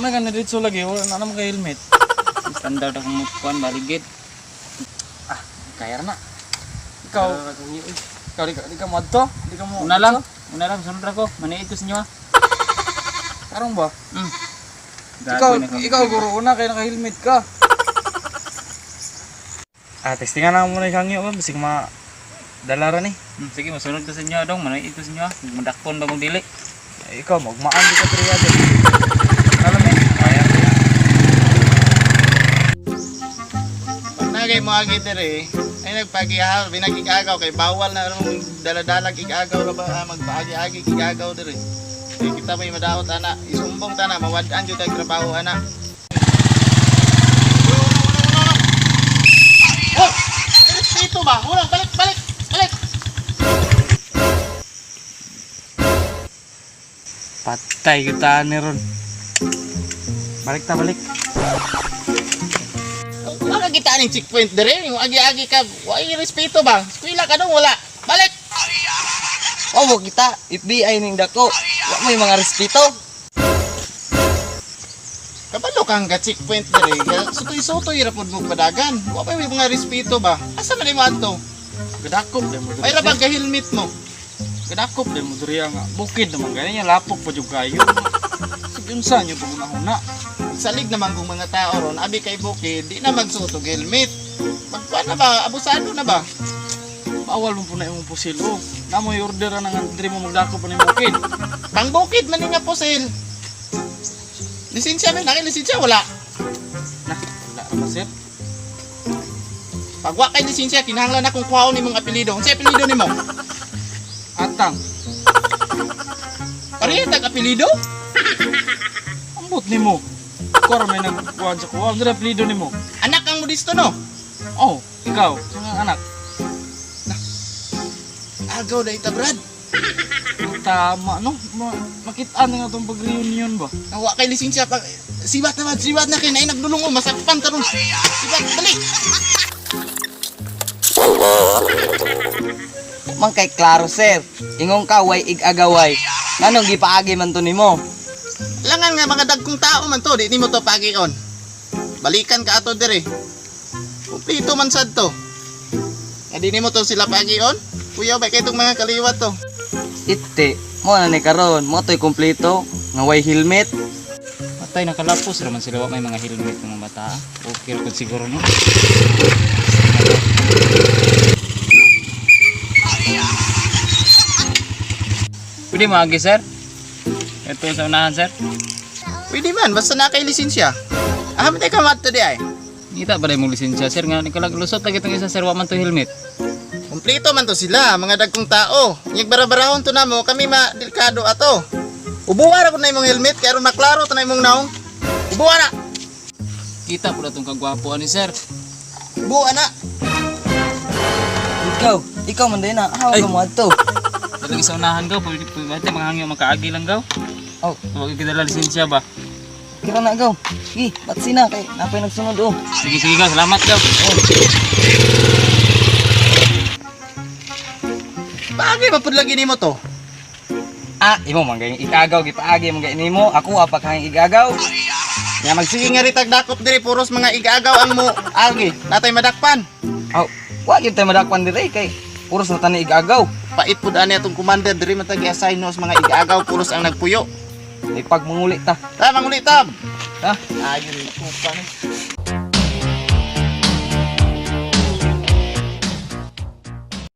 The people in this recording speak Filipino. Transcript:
may ka na dito lagi, wala na naman ka helmet. Standard akong mukuan, baligid. Kaya na. Ikaw, di ka mo adto? Di ka mo... Una lang, sunod ako. Maniid ko sa inyo ha. Karong ba? Gagawin ako. Ikaw guro una, kaya naka-helmet ka. Testingan na muna yung hangyo, bisig dalaran eh. Sige, masunod ko sa inyo dong. Maniid ko sa inyo ha. Madakpon ba mong dili? Ikaw, magmaan di ka triya din. Alam eh, kaya ko yan. Pag nagay mo agi dere, ay nagpagihal, binagigagaw kay bawal na ron daladalag igagaw na ba magpaagi-agi igagaw dere. Kay kita may madaot ana, isumbong ta na mawad-an jud kay trabaho ana. Oh! Dito ba? Wala, balik. Patay kita ni ron. Balik. Wala kita ning checkpoint dere, yung agi-agi ka, wa respeto ba? Eskwela ka dong wala. Balik. Oh, kita FBI ning dako. Wa may mga respeto. Kabalo kang ka checkpoint dere, sutoy-sutoy ra pud mo padagan. Wa pa may mga respeto ba? Asa man mo adto? Gadakop din mo. May ra bang ka helmet mo? Gadakop din mo duriya nga. Bukid naman ganyan, lapok pa yung kayo. Sigunsa nyo pag una-una. Salig naman kung mga tao ron, abi kay bukid, di na magsuot og helmet. Magkuan na ba? Abusado na ba? Bawal mo po na yung pusil. Oh, namoy order na nga, hindi mo magdakop pa ng bukid. Pang bukid man nga pusil. Lisensya man, lisensya wala. Wala ba sir? Pag wa kay lisensya, kinahanglan akong kuhaon nimong apelyido. Unsa apelyido nimo? Atang. Pareha tag apelyido? Ambot ni mo. Kora may nagkuhan sa kuha. Ano apelido ni mo? Anak ang modisto no? Oh, ikaw. Sino ang anak? Agaw na ita Brad. Tama, no? Makitaan na nga itong pag-reunion ba? Ang wa kay lisensya pag sibat na kay naay nagdulong mo masakpan karon. Sibat dali. Man kay klaro sir. Ingong ka way igagaway. Nganong gipaagi man to nimo? Langan nga mga dagkong tao man to, di nimo to pagion. Balikan ka ato dire. Kumplito man sad to. Nga di nimo to sila pagion. Kuya ba kay itong mga kaliwat to? Ite, mo na ni karon, mo to'y kompleto nga way helmet. Patay nakalapos raman sila. Wa may mga helmet ng mga bata. Okay ko siguro no. Pwede maagi sir? Ito sa unahan sir. Pwede man, basta na kay lisensya. Aham tayo kamat to di ay. Ngita ba rin mong lisensya sir? Nga nikalag-lusot lagi itong isa sir. Wa man to helmet. Kumplito man to sila, mga dagkong tao. Nyag barabarahon to na mo, kami ma-delikado ato. Ubuwa ra ko na imong helmet, kaya ron maklaro to na imong naong. Ubuwa na! Kita po na itong kagwapo ni sir. Ubuwa na! Ikaw man din na. Hawa ka mo adto. Lagi sa unahan gaw. Pwede mga hangyo makaagi lang gaw. Oh, Huwag ikidala lisensya ba? kira na gaw. Gi, batsi na kay napay nagsunod oh. Sige gaw. Salamat gaw. Bagay ba pud lagi nimo to? Imo man gayong igagaw gipaagi man gay nimo. Ako apak hang igagaw. Nga magsige nga ritag dakop diri, puros mga igagaw ang mo. Agi, natay madakpan. Aw, wa gyud tay madakpan diri kay puros na tani igagaw. Pait pud ani atong commander diri matagi assign nos mga igagaw, puros ang nagpuyo. Di pag manguli ta. Ta mangulitab. Ha? Ayun ko pa ni.